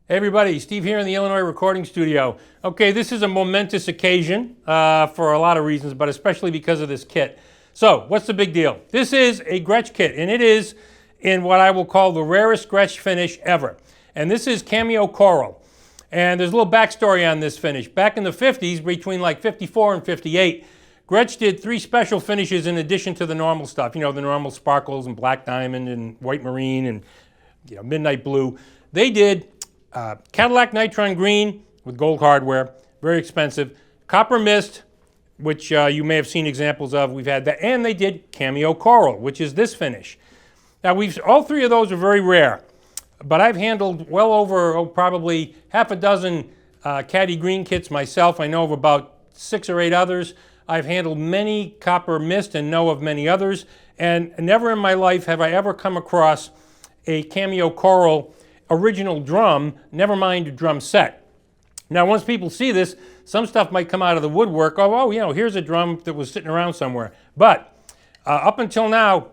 Hey everybody, Steve here in the Illinois recording studio. Okay, this is a momentous occasion for a lot of reasons, but especially because of this kit. So, what's the big deal? This is a Gretsch kit, and it is in what I will call the rarest Gretsch finish ever. And this is Cameo Coral. And there's a little backstory on this finish. Back in the 50s, between like 54 and 58, Gretsch did 3 special finishes in addition to the normal stuff. You know, the normal sparkles and black diamond and white marine and midnight blue. They did Cadillac Nitron Green with gold hardware, very expensive. Copper Mist, which you may have seen examples of. We've had that. And they did Cameo Coral, which is this finish. Now, all 3 of those are very rare. But I've handled well over, probably half a dozen Caddy Green kits myself. I know of about 6 or 8 others. I've handled many Copper Mist and know of many others. And never in my life have I ever come across a Cameo Coral original drum, never mind a drum set. Now, once people see this, some stuff might come out of the woodwork. Oh, here's a drum that was sitting around somewhere. But up until now,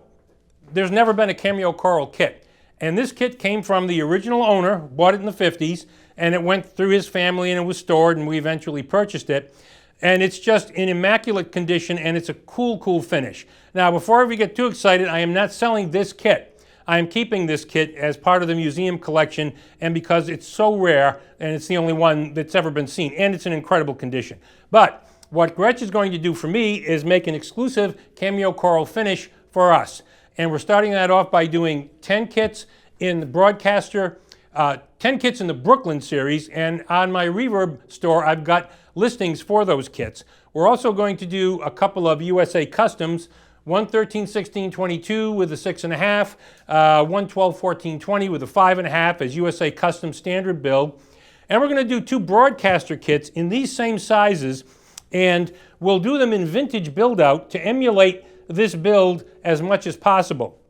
there's never been a Cameo Coral kit. And this kit came from the original owner, bought it in the 50s, and it went through his family and it was stored, and we eventually purchased it. And it's just in immaculate condition, and it's a cool, cool finish. Now, before we get too excited, I am not selling this kit. I am keeping this kit as part of the museum collection, and because it's so rare, and it's the only one that's ever been seen, and it's in incredible condition. But what Gretsch is going to do for me is make an exclusive Cameo Coral finish for us. And we're starting that off by doing 10 kits in the Broadcaster, 10 kits in the Brooklyn series, and on my Reverb store, I've got listings for those kits. We're also going to do a couple of USA Customs, one 13-16-22 with a 6.5, one 12-14-20 with a 5.5 as USA Custom standard build. And we're going to do 2 Broadcaster kits in these same sizes, and we'll do them in vintage build out to emulate this build as much as possible.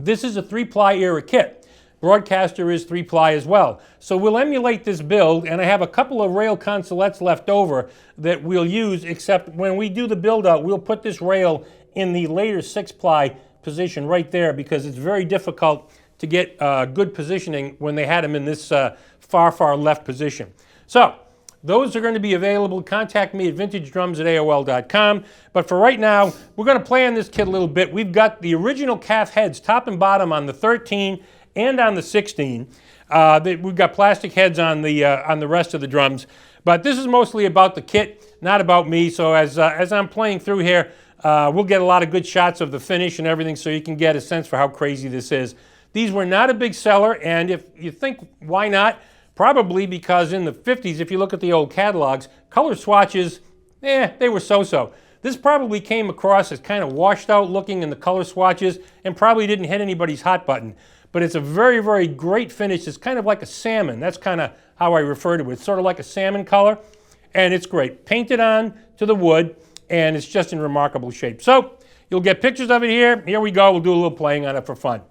This is a 3-ply era kit. Broadcaster is 3-ply as well. So we'll emulate this build, and I have a couple of rail consolettes left over that we'll use, except when we do the build out, we'll put this rail in the later 6-ply position right there, because it's very difficult to get good positioning when they had them in this far, far left position. So those are going to be available. Contact me at vintagedrums@aol.com. But for right now, we're going to play on this kit a little bit. We've got the original calf heads, top and bottom, on the 13 and on the 16. We've got plastic heads on the rest of the drums. But this is mostly about the kit, not about me. So as I'm playing through here, we'll get a lot of good shots of the finish and everything, so you can get a sense for how crazy this is. These were not a big seller, and if you think, why not? Probably because in the 50s, if you look at the old catalogs, color swatches, they were so-so. This probably came across as kind of washed out looking in the color swatches and probably didn't hit anybody's hot button. But it's a very, very great finish. It's kind of like a salmon. That's kind of how I refer to it. It's sort of like a salmon color, and it's great. Painted on to the wood, and it's just in remarkable shape. So you'll get pictures of it here. Here we go. We'll do a little playing on it for fun.